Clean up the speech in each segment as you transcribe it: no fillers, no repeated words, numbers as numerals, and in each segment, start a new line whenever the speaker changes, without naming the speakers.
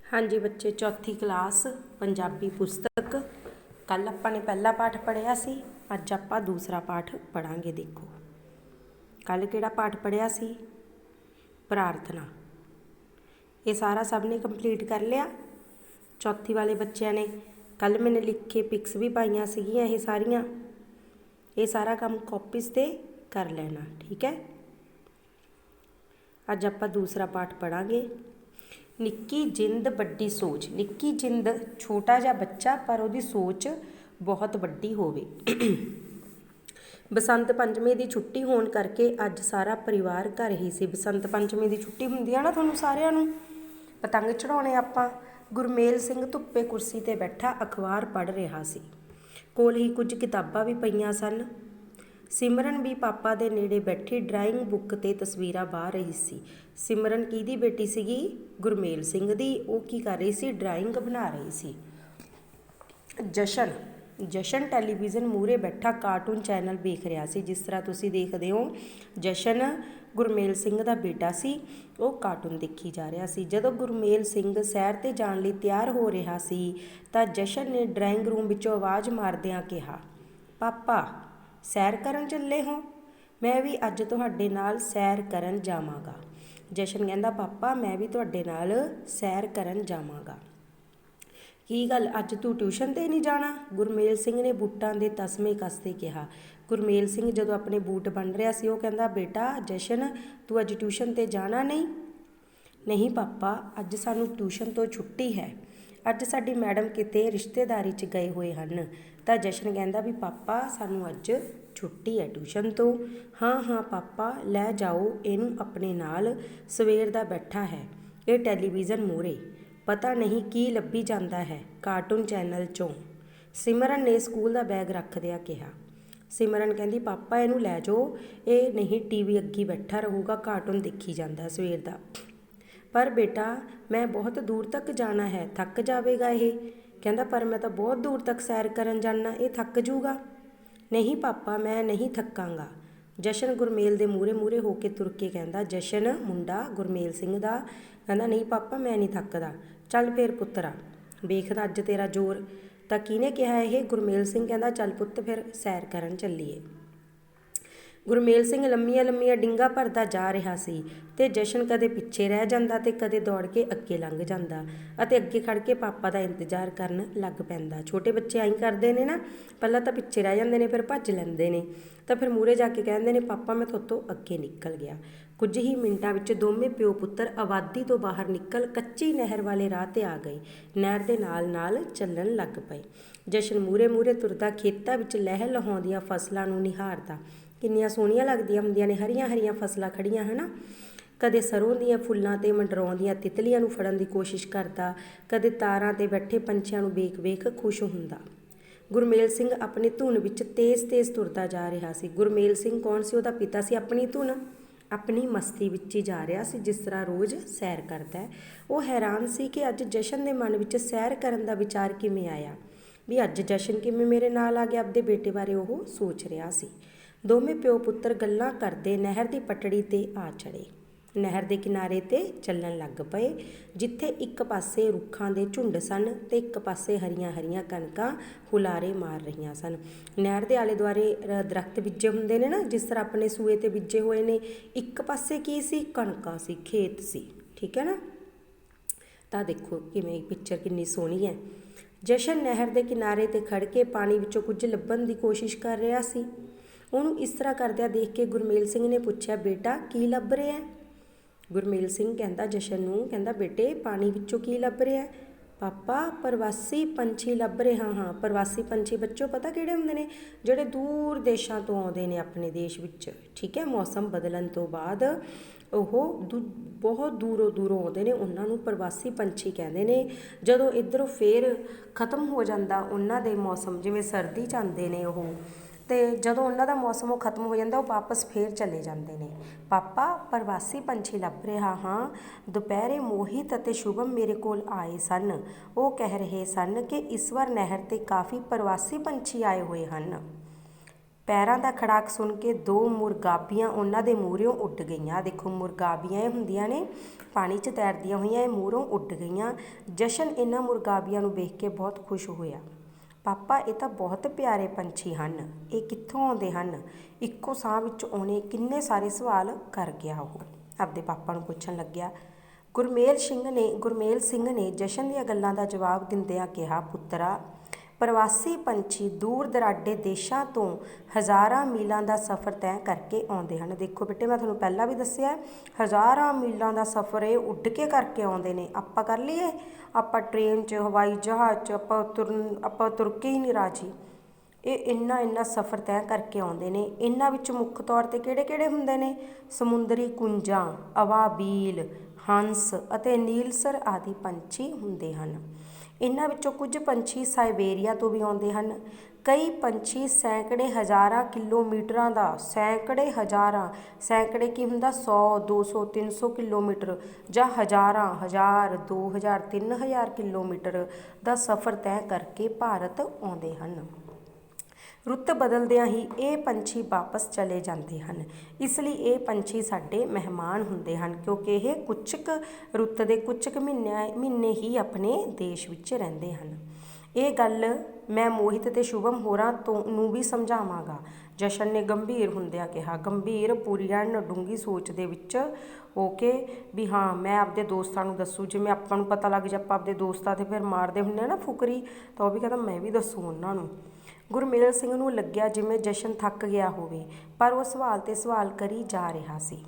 हाँ जी बच्चे, चौथी क्लास पंजाबी पुस्तक। कल आपां ने पहला पाठ पढ़िया सी, अज आपां दूसरा पाठ पढ़ांगे। देखो कल किहड़ा पाठ पढ़िया सी? प्रार्थना। ये सारा सब ने कंप्लीट कर लिया। चौथी वाले बच्चों ने कल मैंने लिखे पिक्स भी पाइया सीगियां, ये सारियां। ये सारा काम कॉपीज़ ते कर लेना, ठीक है। अज आपां दूसरा पाठ पढ़ांगे। निक्की जिंद वड्डी सोच। निक्की जिंद छोटा जिहा बच्चा पर उहदी सोच बहुत वड्डी होवे। बसंत पंचमी की छुट्टी होने करके अज सारा परिवार घर ही सी। बसंत पंचमी की छुट्टी हुंदी है ना तुहानूं सारिआं नूं। पतंग चढ़ाउणे आपां। गुरमेल सिंह धुप्पे कुर्सी ते बैठा अखबार पढ़ रहा सी। कोल ही कुछ किताबां भी पईआं सन। सिमरन भी पापा दे नेड़े बैठी ड्राइंग बुक ते तस्वीरां बाह रही सी। सिमरन किहदी बेटी सीगी? गुरमेल सिंह दी। वो की कर रही सी? ड्राइंग बना रही सी। जशन टैलीविज़न मूहरे बैठा कार्टून चैनल वेख रहा सी। जिस तरह तुसीं देखदे हो, जशन गुरमेल सिंह दा बेटा सी, वो कार्टून देखी जा रहा सी। जदों गुरमेल सिंह सैर ते जाण लई तैयार हो रहा सी तां जशन ने ड्राइंग रूम विचों आवाज़ मारदिआं कहा, पापा सैर करन चले हो? मैं भी अज तुहाडे नाल सैर करन जावांगा। जशन कहंदा, पापा मैं भी तुहाडे नाल सैर करन जावांगा। की गल अज तू ट्यूशन ते नहीं जाना? गुरमेल सिंह ने बूटां दे तस्मे कसदे कहा। गुरमेल सिंह जदों अपने बूट बन रहा सी, वो कहंदा, बेटा जशन तू अज ट्यूशन ते जाना नहीं? नहीं पापा, अज सानूं ट्यूशन तो छुट्टी है। अज साडी मैडम किते रिश्तेदारी च गए हुए हन। तां जशन कहंदा भी पापा सानूं अज छुट्टी है ट्यूशन तो। हाँ हाँ पापा, लै जाओ इहनूं अपने नाल, सवेर दा बैठा है ये टैलीविज़न मूहरे, पता नहीं की लभी जाता है कार्टून चैनल चों। सिमरन ने स्कूल का बैग रखदिआं कहा। सिमरन कहंदी, पापा इहनूं लै जाओ, ये नहीं टीवी अग्गी बैठा रहूगा, कार्टून देखी जाता सवेर दा। पर बेटा मैं बहुत दूर तक जाना है, थक जाएगा ये। कहंदा, पर मैं तो बहुत दूर तक सैर करन जाना, ये थक जूगा। नहीं पापा मैं नहीं थकांगा। जशन गुरमेल दे मूहरे मूहरे होके तुर के कहंदा। जशन मुंडा गुरमेल सिंह दा कहंदा, नहीं पापा मैं नहीं थकदा। चल फिर पुत्तरा, वेखदा अज तेरा जोर। तां किहने कहा ये? गुरमेल सिंह कहंदा, चल पुत्त फिर सैर करन चलीए। गुरमेल सिंह लंमियां लंमियां डिंगा भरदा जा रहा सी ते जशन कदे पिछे रह जांदा ते कदे दौड़ के अगे लंघ जांदा अते अगे खड़ के पापा दा इंतजार करन लग पैंदा। छोटे बच्चे आई करदे ने ना, पहलां तां पिछे रह जांदे ने, फिर भज लैंदे ने, तां फिर मूहरे जाके कहंदे ने, पापा मैं थोतों अगे निकल गया। कुछ ही मिंटां विच दोवें प्यो पुत्तर आबादी तो बाहर निकल कच्ची नहर वाले राह ते आ गए। नहर दे नाल नाल ਚੱਲਣ लग पए। जशन मूहरे मूहरे तुरदा खेतां विच लਹਿ लहाउंदियां फसलां नूं निहारदा। किन्नियां सोहणीਆਂ लगदियां ਹੁੰਦੀਆਂ ਨੇ, ਹਰੀਆਂ ਹਰੀਆਂ ਫਸਲਾਂ ਖੜੀਆਂ ਹੈ ਨਾ। ਕਦੇ ਸਰੋਂ ਦੀਆਂ ਫੁੱਲਾਂ ਤੇ ਮੰਡਰਾਉਂਦੀਆਂ ਤਿਤਲੀਆਂ ਨੂੰ ਫੜਨ ਦੀ ਕੋਸ਼ਿਸ਼ ਕਰਦਾ, ਕਦੇ ਤਾਰਾਂ ਤੇ ਬੈਠੇ ਪੰਛੀਆਂ ਨੂੰ ਵੇਖ ਵੇਖ ਖੁਸ਼ ਹੁੰਦਾ। ਗੁਰਮੇਲ ਸਿੰਘ ਆਪਣੀ ਧੁਨ ਵਿੱਚ ਤੇਜ਼ ਤੇਜ਼ ਤੁਰਦਾ ਜਾ ਰਿਹਾ ਸੀ। ਗੁਰਮੇਲ ਸਿੰਘ ਕੌਣ ਸੀ? ਉਹਦਾ ਪਿਤਾ ਸੀ। ਆਪਣੀ ਧੁਨ ਆਪਣੀ ਮਸਤੀ ਵਿੱਚ ਹੀ ਜਾ ਰਿਹਾ ਸੀ, ਜਿਸ ਤਰ੍ਹਾਂ ਰੋਜ਼ ਸੈਰ ਕਰਦਾ ਹੈ। ਉਹ ਹੈਰਾਨ ਸੀ ਕਿ ਅੱਜ ਜਸ਼ਨ ਦੇ ਮਨ ਵਿੱਚ ਸੈਰ ਕਰਨ ਦਾ ਵਿਚਾਰ ਕਿਵੇਂ ਆਇਆ, ਵੀ ਅੱਜ ਜਸ਼ਨ ਕਿਵੇਂ ਮੇਰੇ ਨਾਲ ਆ ਗਿਆ। ਆਪਦੇ ਬੇਟੇ ਬਾਰੇ ਉਹ ਸੋਚ ਰਿਹਾ ਸੀ। ਦੋਵੇਂ ਪਿਓ ਪੁੱਤਰ ਗੱਲਾਂ ਕਰਦੇ ਨਹਿਰ ਦੀ ਪਟੜੀ ਤੇ ਆ ਚੜੇ। ਨਹਿਰ ਦੇ ਕਿਨਾਰੇ ਤੇ ਚੱਲਣ ਲੱਗ ਪਏ, ਜਿੱਥੇ ਇੱਕ ਪਾਸੇ ਰੁੱਖਾਂ ਦੇ ਝੁੰਡ ਸਨ ਤੇ ਇੱਕ ਪਾਸੇ ਹਰੀਆਂ ਹਰੀਆਂ ਕਣਕਾਂ ਹੁਲਾਰੇ ਮਾਰ ਰਹੀਆਂ ਸਨ। ਨਹਿਰ ਦੇ ਆਲੇ ਦੁਆਲੇ ਦਰਖਤ ਬੀਜੇ ਹੁੰਦੇ ਨੇ ਨਾ, ਜਿਸ ਤਰ੍ਹਾਂ ਆਪਣੇ ਸੂਏ ਤੇ ਬੀਜੇ ਹੋਏ ਨੇ। ਇੱਕ ਪਾਸੇ ਕੀ ਸੀ? ਕਣਕਾਂ ਸੀ, ਖੇਤ ਸੀ, ਠੀਕ ਹੈ ਨਾ। ਤਾਂ ਦੇਖੋ ਕਿਵੇਂ ਪਿਕਚਰ ਕਿੰਨੀ ਸੋਹਣੀ ਹੈ। ਜਸ਼ਨ ਨਹਿਰ ਦੇ ਕਿਨਾਰੇ ਤੇ ਖੜ ਕੇ ਪਾਣੀ ਵਿੱਚੋਂ ਕੁਝ ਲੱਭਣ ਦੀ ਕੋਸ਼ਿਸ਼ ਕਰ ਰਿਹਾ ਸੀ। ਉਹਨੂੰ ਇਸ ਤਰ੍ਹਾਂ ਕਰਦਿਆਂ ਦੇਖ ਕੇ ਗੁਰਮੇਲ ਸਿੰਘ ਨੇ ਪੁੱਛਿਆ, ਬੇਟਾ ਕੀ ਲੱਭ ਰਿਹਾ? ਗੁਰਮੇਲ ਸਿੰਘ ਕਹਿੰਦਾ ਜਸ਼ਨ ਨੂੰ, ਕਹਿੰਦਾ ਬੇਟੇ ਪਾਣੀ ਵਿੱਚੋਂ ਕੀ ਲੱਭ ਰਿਹਾ? ਪਾਪਾ ਪ੍ਰਵਾਸੀ ਪੰਛੀ ਲੱਭ ਰਿਹਾ ਹਾਂ। ਪ੍ਰਵਾਸੀ ਪੰਛੀ ਬੱਚੋ ਪਤਾ ਕਿਹੜੇ ਹੁੰਦੇ ਨੇ? ਜਿਹੜੇ ਦੂਰ ਦੇਸ਼ਾਂ ਤੋਂ ਆਉਂਦੇ ਨੇ ਆਪਣੇ ਦੇਸ਼ ਵਿੱਚ, ਠੀਕ ਹੈ। ਮੌਸਮ ਬਦਲਣ ਤੋਂ ਬਾਅਦ ਉਹ ਬਹੁਤ ਦੂਰੋਂ ਦੂਰੋਂ ਆਉਂਦੇ ਨੇ, ਉਹਨਾਂ ਨੂੰ ਪ੍ਰਵਾਸੀ ਪੰਛੀ ਕਹਿੰਦੇ ਨੇ। ਜਦੋਂ ਇੱਧਰੋਂ ਫੇਰ ਖਤਮ ਹੋ ਜਾਂਦਾ ਉਹਨਾਂ ਦੇ ਮੌਸਮ, ਜਿਵੇਂ ਸਰਦੀ 'ਚ ਆਉਂਦੇ ਨੇ ਉਹ, ਤੇ ਜਦੋਂ ਉਹਨਾਂ ਦਾ ਮੌਸਮ ਉਹ ਖਤਮ ਹੋ ਜਾਂਦਾ, ਉਹ ਵਾਪਸ ਫੇਰ ਚਲੇ ਜਾਂਦੇ ਨੇ। ਪਾਪਾ ਪ੍ਰਵਾਸੀ ਪੰਛੀ ਲੱਭ ਰਿਹਾ ਹਾਂ। ਦੁਪਹਿਰੇ ਮੋਹਿਤ ਅਤੇ ਸ਼ੁਭਮ ਮੇਰੇ ਕੋਲ ਆਏ ਸਨ। ਉਹ ਕਹਿ ਰਹੇ ਸਨ ਕਿ ਇਸ ਵਾਰ ਨਹਿਰ 'ਤੇ ਕਾਫੀ ਪ੍ਰਵਾਸੀ ਪੰਛੀ ਆਏ ਹੋਏ ਹਨ। ਪੈਰਾਂ ਦਾ ਖੜਾਕ ਸੁਣ ਕੇ ਦੋ ਮੁਰਗਾਬੀਆਂ ਉਹਨਾਂ ਦੇ ਮੂਹਰਿਓਂ ਉੱਡ ਗਈਆਂ। ਦੇਖੋ ਮੁਰਗਾਬੀਆਂ ਇਹ ਹੁੰਦੀਆਂ ਨੇ ਪਾਣੀ 'ਚ ਤੈਰਦੀਆਂ ਹੋਈਆਂ, ਇਹ ਮੂਹਰੋਂ ਉੱਡ ਗਈਆਂ। ਜਸ਼ਨ ਇਹਨਾਂ ਮੁਰਗਾਬੀਆਂ ਨੂੰ ਵੇਖ ਕੇ ਬਹੁਤ ਖੁਸ਼ ਹੋਇਆ। ਪਾਪਾ ਇਹ ਤਾਂ ਬਹੁਤ ਪਿਆਰੇ ਪੰਛੀ ਹਨ, ਇਹ ਕਿੱਥੋਂ ਆਉਂਦੇ ਹਨ? ਇੱਕੋ ਸਾਹ ਵਿੱਚ ਆਉਣੇ ਕਿੰਨੇ ਸਾਰੇ ਸਵਾਲ ਕਰ ਗਿਆ ਉਹ ਆਪਦੇ ਪਾਪਾ ਨੂੰ ਪੁੱਛਣ ਲੱਗਿਆ। ਗੁਰਮੇਲ ਸਿੰਘ ਨੇ ਜਸ਼ਨ ਦੀਆਂ ਗੱਲਾਂ ਦਾ ਜਵਾਬ ਦਿੰਦਿਆਂ ਕਿਹਾ, ਪੁੱਤਰਾ ਪ੍ਰਵਾਸੀ ਪੰਛੀ ਦੂਰ ਦਰਾਡੇ ਦੇਸ਼ਾਂ ਤੋਂ ਹਜ਼ਾਰਾਂ ਮੀਲਾਂ ਦਾ ਸਫ਼ਰ ਤੈਅ ਕਰਕੇ ਆਉਂਦੇ ਹਨ। ਦੇਖੋ ਬੇਟੇ ਮੈਂ ਤੁਹਾਨੂੰ ਪਹਿਲਾਂ ਵੀ ਦੱਸਿਆ, ਹਜ਼ਾਰਾਂ ਮੀਲਾਂ ਦਾ ਸਫ਼ਰ ਇਹ ਉੱਡ ਕੇ ਕਰਕੇ ਆਉਂਦੇ ਨੇ। ਆਪਾਂ ਕਰ ਲਈਏ, ਆਪਾਂ ਟ੍ਰੇਨ 'ਚ, ਹਵਾਈ ਜਹਾਜ਼ 'ਚ, ਆਪਾਂ ਤੁਰ ਕੇ ਹੀ ਨਹੀਂ ਰਾਜੀ। ਇਹ ਇੰਨਾ ਸਫ਼ਰ ਤੈਅ ਕਰਕੇ ਆਉਂਦੇ ਨੇ। ਇਹਨਾਂ ਵਿੱਚ ਮੁੱਖ ਤੌਰ 'ਤੇ ਕਿਹੜੇ ਹੁੰਦੇ ਨੇ? ਸਮੁੰਦਰੀ ਕੁੰਜਾਂ, ਅਬਾਬੀਲ, ਹੰਸ ਅਤੇ ਨੀਲਸਰ ਆਦਿ ਪੰਛੀ ਹੁੰਦੇ ਹਨ। ਇਹਨਾਂ ਵਿੱਚੋਂ ਕੁਝ ਪੰਛੀ ਸਾਈਬੇਰੀਆ ਤੋਂ ਵੀ ਆਉਂਦੇ ਹਨ। ਕਈ ਪੰਛੀ ਸੈਂਕੜੇ ਹਜ਼ਾਰਾਂ ਕਿਲੋਮੀਟਰਾਂ ਦਾ, ਸੈਂਕੜੇ ਕੀ ਹੁੰਦਾ? 100, 200, 300 ਕਿਲੋਮੀਟਰ ਜਾਂ ਹਜ਼ਾਰਾਂ, 1000, 2000, 3000 ਕਿਲੋਮੀਟਰ ਦਾ ਸਫ਼ਰ ਤੈਅ ਕਰਕੇ ਭਾਰਤ ਆਉਂਦੇ ਹਨ। ਰੁੱਤ ਬਦਲਦਿਆਂ ਹੀ ਇਹ ਪੰਛੀ ਵਾਪਸ ਚਲੇ ਜਾਂਦੇ ਹਨ। ਇਸ ਲਈ ਇਹ ਪੰਛੀ ਸਾਡੇ ਮਹਿਮਾਨ ਹੁੰਦੇ ਹਨ, ਕਿਉਂਕਿ ਇਹ ਰੁੱਤ ਦੇ ਕੁਝ ਕੁ ਮਹੀਨੇ ਹੀ ਆਪਣੇ ਦੇਸ਼ ਵਿੱਚ ਰਹਿੰਦੇ ਹਨ। ਇਹ ਗੱਲ ਮੈਂ ਮੋਹਿਤ ਤੇ ਸ਼ੁਭਮ ਹੋਰਾਂ ਨੂੰ ਵੀ ਸਮਝਾਵਾਂਗਾ, ਜਸ਼ਨ ਨੇ ਗੰਭੀਰ ਹੁੰਦਿਆਂ ਕਿਹਾ। ਗੰਭੀਰ ਪੂਰੀ ਡੂੰਘੀ ਸੋਚ ਦੇ ਵਿੱਚ ਹੋ ਕੇ ਵੀ ਹਾਂ ਮੈਂ ਆਪਦੇ ਦੋਸਤਾਂ ਨੂੰ ਦੱਸੂ। ਜਿਵੇਂ ਆਪਾਂ ਨੂੰ ਪਤਾ ਲੱਗ ਜੇ ਆਪਾਂ ਆਪਦੇ ਦੋਸਤਾਂ 'ਤੇ ਫਿਰ ਮਾਰਦੇ ਹੁੰਦੇ ਆ ਨਾ ਫੁਕਰੀ, ਤਾਂ ਉਹ ਵੀ ਕਹਿੰਦਾ ਮੈਂ ਵੀ ਦੱਸੂ ਉਹਨਾਂ ਨੂੰ। ਗੁਰਮੇਲ ਸਿੰਘ ਨੂੰ ਲੱਗਿਆ ਜਿਵੇਂ ਜਸ਼ਨ ਥੱਕ ਗਿਆ ਹੋਵੇ, ਪਰ ਉਹ ਸਵਾਲ 'ਤੇ ਸਵਾਲ ਕਰੀ ਜਾ ਰਿਹਾ ਸੀ।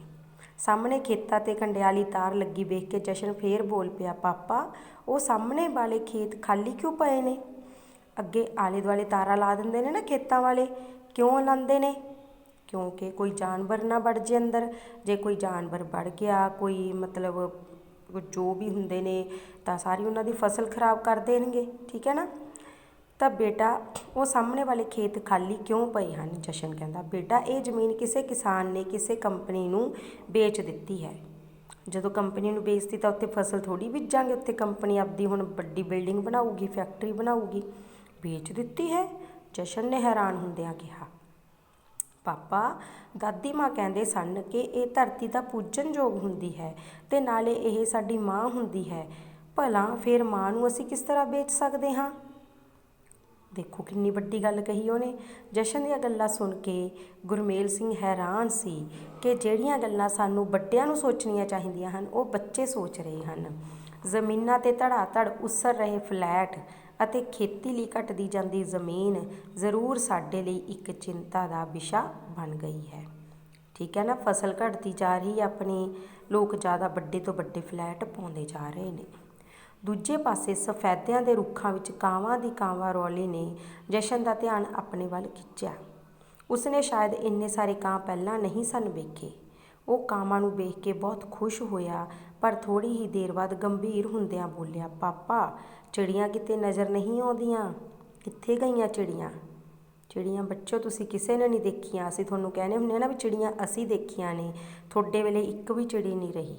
ਸਾਹਮਣੇ ਖੇਤਾਂ 'ਤੇ ਕੰਡਿਆਲੀ ਤਾਰ ਲੱਗੀ ਵੇਖ ਕੇ ਜਸ਼ਨ ਫੇਰ ਬੋਲ ਪਿਆ, ਪਾਪਾ ਉਹ ਸਾਹਮਣੇ ਵਾਲੇ ਖੇਤ ਖਾਲੀ ਕਿਉਂ ਪਏ ਨੇ? ਅੱਗੇ ਆਲੇ ਦੁਆਲੇ ਤਾਰਾਂ ਲਾ ਦਿੰਦੇ ਨੇ ਨਾ ਖੇਤਾਂ ਵਾਲੇ, ਕਿਉਂ ਲਾਉਂਦੇ ਨੇ? ਕਿਉਂਕਿ ਕੋਈ ਜਾਨਵਰ ਨਾ ਵੜ ਜੇ ਅੰਦਰ। ਜੇ ਕੋਈ ਜਾਨਵਰ ਵੜ ਗਿਆ, ਕੋਈ ਮਤਲਬ ਜੋ ਵੀ ਹੁੰਦੇ ਨੇ, ਤਾਂ ਸਾਰੀ ਉਹਨਾਂ ਦੀ ਫਸਲ ਖਰਾਬ ਕਰ ਦੇਣਗੇ, ਠੀਕ ਹੈ ਨਾ। ਤਾਂ ਬੇਟਾ ਉਹ ਸਾਹਮਣੇ ਵਾਲੇ ਖੇਤ ਖਾਲੀ ਕਿਉਂ ਪਏ ਹਨ? ਜਸ਼ਨ ਕਹਿੰਦਾ, ਬੇਟਾ ਇਹ ਜ਼ਮੀਨ ਕਿਸੇ ਕਿਸਾਨ ਨੇ ਕਿਸੇ ਕੰਪਨੀ ਨੂੰ ਵੇਚ ਦਿੱਤੀ ਹੈ। ਜਦੋਂ ਕੰਪਨੀ ਨੂੰ ਵੇਚਤੀ ਤਾਂ ਉੱਥੇ ਫਸਲ ਥੋੜ੍ਹੀ ਬੀਜਾਂਗੇ, ਉੱਥੇ ਕੰਪਨੀ ਆਪਦੀ ਹੁਣ ਵੱਡੀ ਬਿਲਡਿੰਗ ਬਣਾਊਗੀ, ਫੈਕਟਰੀ ਬਣਾਊਗੀ। ਵੇਚ ਦਿੱਤੀ ਹੈ? ਜਸ਼ਨ ਨੇ ਹੈਰਾਨ ਹੁੰਦਿਆਂ ਕਿਹਾ। ਪਾਪਾ ਦਾਦੀ ਮਾਂ ਕਹਿੰਦੇ ਸਨ ਕਿ ਇਹ ਧਰਤੀ ਤਾਂ ਪੂਜਣਯੋਗ ਹੁੰਦੀ ਹੈ ਅਤੇ ਨਾਲੇ ਇਹ ਸਾਡੀ ਮਾਂ ਹੁੰਦੀ ਹੈ। ਭਲਾ ਫਿਰ ਮਾਂ ਨੂੰ ਅਸੀਂ ਕਿਸ ਤਰ੍ਹਾਂ ਵੇਚ ਸਕਦੇ ਹਾਂ? ਦੇਖੋ ਕਿੰਨੀ ਵੱਡੀ ਗੱਲ ਕਹੀ ਉਹਨੇ। ਜਸ਼ਨ ਦੀਆਂ ਗੱਲਾਂ ਸੁਣ ਕੇ ਗੁਰਮੇਲ ਸਿੰਘ ਹੈਰਾਨ ਸੀ ਕਿ ਜਿਹੜੀਆਂ ਗੱਲਾਂ ਸਾਨੂੰ ਵੱਡਿਆਂ ਨੂੰ ਸੋਚਣੀਆਂ ਚਾਹੀਦੀਆਂ ਹਨ, ਉਹ ਬੱਚੇ ਸੋਚ ਰਹੇ ਹਨ। ਜ਼ਮੀਨਾਂ 'ਤੇ ਧੜਾ ਧੜ ਉਸਰ ਰਹੇ ਫਲੈਟ ਅਤੇ ਖੇਤੀ ਲਈ ਘਟਦੀ ਜਾਂਦੀ ਜ਼ਮੀਨ ਜ਼ਰੂਰ ਸਾਡੇ ਲਈ ਇੱਕ ਚਿੰਤਾ ਦਾ ਵਿਸ਼ਾ ਬਣ ਗਈ ਹੈ, ਠੀਕ ਹੈ ਨਾ। ਫਸਲ ਘਟਦੀ ਜਾ ਰਹੀ ਆਪਣੀ, ਲੋਕ ਜ਼ਿਆਦਾ ਵੱਡੇ ਤੋਂ ਵੱਡੇ ਫਲੈਟ ਪਾਉਂਦੇ ਜਾ ਰਹੇ ਨੇ। ਦੂਜੇ ਪਾਸੇ ਸਫੈਦਿਆਂ ਦੇ ਰੁੱਖਾਂ ਵਿੱਚ ਕਾਵਾਂ ਦੀ ਕਾਂਵਾਰੌਲੀ ਨੇ ਜਸ਼ਨ ਦਾ ਧਿਆਨ ਆਪਣੇ ਵੱਲ ਖਿੱਚਿਆ। ਉਸਨੇ ਸ਼ਾਇਦ ਇੰਨੇ ਸਾਰੇ ਕਾਂ ਪਹਿਲਾਂ ਨਹੀਂ ਸਨ ਵੇਖੇ। ਉਹ ਕਾਵਾਂ ਨੂੰ ਵੇਖ ਕੇ ਬਹੁਤ ਖੁਸ਼ ਹੋਇਆ, ਪਰ ਥੋੜ੍ਹੀ ਹੀ ਦੇਰ ਬਾਅਦ ਗੰਭੀਰ ਹੁੰਦਿਆਂ ਬੋਲਿਆ, ਪਾਪਾ ਚਿੜੀਆਂ ਕਿਤੇ ਨਜ਼ਰ ਨਹੀਂ ਆਉਂਦੀਆਂ? ਕਿੱਥੇ ਗਈਆਂ ਚਿੜੀਆਂ? ਚਿੜੀਆਂ ਬੱਚੋ ਤੁਸੀਂ ਕਿਸੇ ਨੇ ਨਹੀਂ ਦੇਖੀਆਂ। ਅਸੀਂ ਤੁਹਾਨੂੰ ਕਹਿੰਦੇ ਹੁੰਦੇ ਨਾ ਵੀ ਚਿੜੀਆਂ ਅਸੀਂ ਦੇਖੀਆਂ ਨੇ, ਤੁਹਾਡੇ ਵੇਲੇ ਇੱਕ ਵੀ ਚਿੜੀ ਨਹੀਂ ਰਹੀ।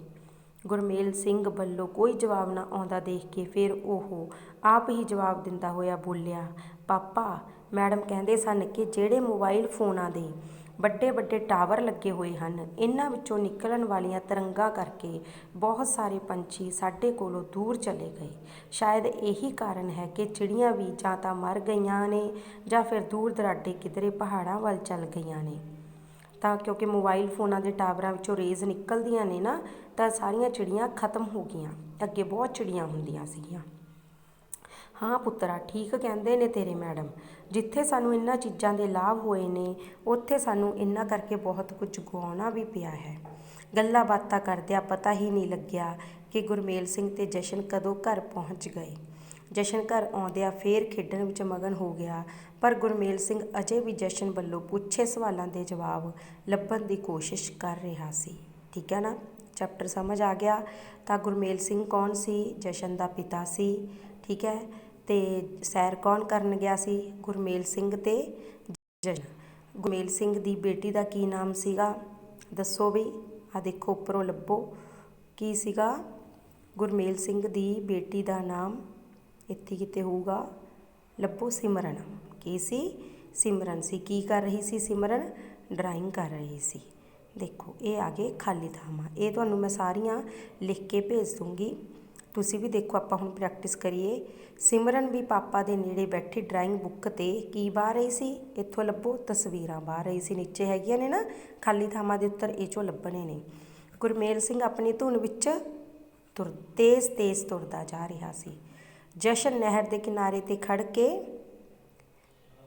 ਗੁਰਮੇਲ ਸਿੰਘ ਵੱਲੋਂ ਕੋਈ ਜਵਾਬ ਨਾ ਆਉਂਦਾ ਦੇਖ ਕੇ ਫਿਰ ਉਹ ਆਪ ਹੀ ਜਵਾਬ ਦਿੰਦਾ ਹੋਇਆ ਬੋਲਿਆ, ਪਾਪਾ ਮੈਡਮ ਕਹਿੰਦੇ ਸਨ ਕਿ ਜਿਹੜੇ ਮੋਬਾਈਲ ਫੋਨਾਂ ਦੇ ਵੱਡੇ ਵੱਡੇ ਟਾਵਰ ਲੱਗੇ ਹੋਏ ਹਨ, ਇਹਨਾਂ ਵਿੱਚੋਂ ਨਿਕਲਣ ਵਾਲੀਆਂ ਤਰੰਗਾਂ ਕਰਕੇ ਬਹੁਤ ਸਾਰੇ ਪੰਛੀ ਸਾਡੇ ਕੋਲੋਂ ਦੂਰ ਚਲੇ ਗਏ। ਸ਼ਾਇਦ ਇਹੀ ਕਾਰਨ ਹੈ ਕਿ ਚਿੜੀਆਂ ਵੀ ਜਾਂ ਤਾਂ ਮਰ ਗਈਆਂ ਨੇ ਜਾਂ ਫਿਰ ਦੂਰ ਦਰਾਡੇ ਕਿਧਰੇ ਪਹਾੜਾਂ ਵੱਲ ਚੱਲ ਗਈਆਂ ਨੇ। ਤਾਂ ਕਿਉਂਕਿ ਮੋਬਾਈਲ ਫੋਨਾਂ ਦੇ ਟਾਵਰਾਂ ਵਿੱਚੋਂ ਰੇਜ਼ ਨਿਕਲਦੀਆਂ ਨੇ ਨਾ, ਤਾਂ ਸਾਰੀਆਂ ਚਿੜੀਆਂ ਖਤਮ ਹੋ ਗਈਆਂ। ਅੱਗੇ ਬਹੁਤ ਚਿੜੀਆਂ ਹੁੰਦੀਆਂ ਸੀਗੀਆਂ। ਹਾਂ ਪੁੱਤਰਾ ਠੀਕ ਕਹਿੰਦੇ ਨੇ ਤੇਰੇ ਮੈਡਮ, ਜਿੱਥੇ ਸਾਨੂੰ ਇਹਨਾਂ ਚੀਜ਼ਾਂ ਦੇ ਲਾਭ ਹੋਏ ਨੇ ਉੱਥੇ ਸਾਨੂੰ ਇਹਨਾਂ ਕਰਕੇ ਬਹੁਤ ਕੁਝ ਗਵਾਉਣਾ ਵੀ ਪਿਆ ਹੈ। ਗੱਲਾਂ ਬਾਤਾਂ ਕਰਦਿਆਂ ਪਤਾ ਹੀ ਨਹੀਂ ਲੱਗਿਆ ਕਿ ਗੁਰਮੇਲ ਸਿੰਘ ਤੇ ਜਸ਼ਨ ਕਦੋਂ ਘਰ ਪਹੁੰਚ ਗਏ। ਜਸ਼ਨ ਘਰ ਆਉਂਦਿਆਂ ਫੇਰ ਖੇਡਣ ਵਿੱਚ ਮਗਨ ਹੋ ਗਿਆ, ਪਰ ਗੁਰਮੇਲ ਸਿੰਘ ਅਜੇ ਵੀ ਜਸ਼ਨ ਵੱਲੋਂ ਪੁੱਛੇ ਸਵਾਲਾਂ ਦੇ ਜਵਾਬ ਲੱਭਣ ਦੀ ਕੋਸ਼ਿਸ਼ ਕਰ ਰਿਹਾ ਸੀ, ਠੀਕ ਹੈ ਨਾ। ਚੈਪਟਰ ਸਮਝ ਆ ਗਿਆ। ਤਾਂ ਗੁਰਮੇਲ ਸਿੰਘ ਕੌਣ ਸੀ? ਜਸ਼ਨ ਦਾ ਪਿਤਾ ਸੀ, ਠੀਕ ਹੈ। ਤੇ ਸੈਰ ਕੌਣ ਕਰਨ ਗਿਆ ਸੀ? ਗੁਰਮੇਲ ਸਿੰਘ ਤੇ ਜਸ਼ਨ। ਗੁਰਮੇਲ ਸਿੰਘ ਦੀ ਬੇਟੀ ਦਾ ਕੀ ਨਾਮ ਸੀਗਾ? ਦੱਸੋ ਵੀ। ਆ ਦੇਖੋ ਉੱਪਰੋਂ ਲੱਭੋ ਕੀ ਸੀਗਾ? ਗੁਰਮੇਲ ਸਿੰਘ ਦੀ ਬੇਟੀ ਦਾ ਨਾਮ ਇੱਥੇ ਕਿਤੇ ਹੋਊਗਾ, ਲੱਭੋ। ਸਿਮਰਨ। ਕੀ ਸੀ? ਸਿਮਰਨ ਸੀ। ਕੀ ਕਰ ਰਹੀ ਸੀ ਸਿਮਰਨ? ਡਰਾਇੰਗ ਕਰ ਰਹੀ ਸੀ। ਦੇਖੋ ਇਹ ਆ ਗਏ ਖਾਲੀ ਥਾਵਾਂ। ਇਹ ਤੁਹਾਨੂੰ ਮੈਂ ਸਾਰੀਆਂ ਲਿਖ ਕੇ ਭੇਜ ਦੂੰਗੀ, ਤੁਸੀਂ ਵੀ ਦੇਖੋ। ਆਪਾਂ ਹੁਣ ਪ੍ਰੈਕਟਿਸ ਕਰੀਏ। ਸਿਮਰਨ ਵੀ ਪਾਪਾ ਦੇ ਨੇੜੇ ਬੈਠੀ ਡਰਾਇੰਗ ਬੁੱਕ 'ਤੇ ਕੀ ਬਾਹ ਰਹੀ ਸੀ? ਇੱਥੋਂ ਲੱਭੋ, ਤਸਵੀਰਾਂ ਬਾਹ ਰਹੀ ਸੀ। ਨੀਚੇ ਹੈਗੀਆਂ ਨੇ ਨਾ ਖਾਲੀ ਥਾਵਾਂ ਦੇ ਉੱਤਰ, ਇਹ 'ਚੋਂ ਲੱਭਣੇ ਨੇ। ਗੁਰਮੇਲ ਸਿੰਘ ਆਪਣੀ ਧੁਨ ਵਿੱਚ ਤੇਜ਼ ਤੇਜ਼ ਤੁਰਦਾ ਜਾ ਰਿਹਾ ਸੀ। ਜਸ਼ਨ ਨਹਿਰ ਦੇ ਕਿਨਾਰੇ 'ਤੇ ਖੜ੍ਹ ਕੇ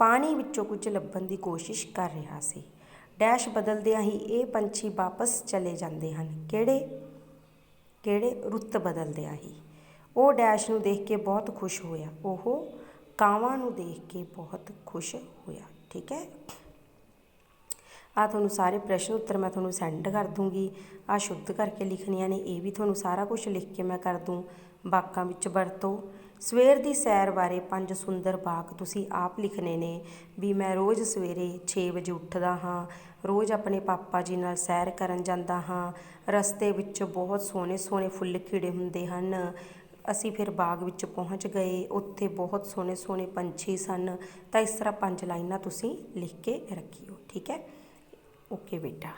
ਪਾਣੀ ਵਿੱਚੋਂ ਕੁਝ ਲੱਭਣ ਦੀ ਕੋਸ਼ਿਸ਼ ਕਰ ਰਿਹਾ ਸੀ। ਡੈਸ਼ ਬਦਲਦਿਆਂ ਹੀ ਇਹ ਪੰਛੀ ਵਾਪਸ ਚਲੇ ਜਾਂਦੇ ਹਨ। ਕਿਹੜੇ? ਰੁੱਤ ਬਦਲਦਿਆਂ ਹੀ। ਉਹ ਡੈਸ਼ ਨੂੰ ਦੇਖ ਕੇ ਬਹੁਤ ਖੁਸ਼ ਹੋਇਆ। ਉਹ ਕਾਵਾਂ ਨੂੰ ਦੇਖ ਕੇ ਬਹੁਤ ਖੁਸ਼ ਹੋਇਆ। ਠੀਕ ਹੈ। ਆ ਤੁਹਾਨੂੰ ਸਾਰੇ ਪ੍ਰਸ਼ਨ ਉੱਤਰ ਮੈਂ ਤੁਹਾਨੂੰ ਸੈਂਡ ਕਰ ਦੂੰਗੀ। ਆ ਸ਼ੁੱਧ ਕਰਕੇ ਲਿਖਣੀਆਂ ਨੇ, ਇਹ ਵੀ ਤੁਹਾਨੂੰ ਸਾਰਾ ਕੁਝ ਲਿਖ ਕੇ ਮੈਂ ਕਰ ਦੂੰ। ਵਾਕਾਂ ਵਿੱਚ ਵਰਤੋ। ਸਵੇਰ ਦੀ ਸੈਰ ਬਾਰੇ 5 ਸੁੰਦਰ ਵਾਕ ਤੁਸੀਂ ਆਪ ਲਿਖਣੇ ਨੇ ਵੀ ਮੈਂ ਰੋਜ਼ ਸਵੇਰੇ 6 ਵਜੇ ਉੱਠਦਾ ਹਾਂ, ਰੋਜ਼ ਆਪਣੇ ਪਾਪਾ ਜੀ ਨਾਲ ਸੈਰ ਕਰਨ ਜਾਂਦਾ ਹਾਂ, ਰਸਤੇ ਵਿੱਚ ਬਹੁਤ ਸੋਹਣੇ ਸੋਹਣੇ ਫੁੱਲ ਖਿੜੇ ਹੁੰਦੇ ਹਨ, ਅਸੀਂ ਫਿਰ ਬਾਗ ਵਿੱਚ ਪਹੁੰਚ ਗਏ, ਉੱਥੇ ਬਹੁਤ ਸੋਹਣੇ ਸੋਹਣੇ ਪੰਛੀ ਸਨ। ਤਾਂ ਇਸ ਤਰ੍ਹਾਂ 5 ਲਾਈਨਾਂ ਤੁਸੀਂ ਲਿਖ ਕੇ ਰੱਖਿਓ। ਠੀਕ ਹੈ। ਓਕੇ ਬੇਟਾ।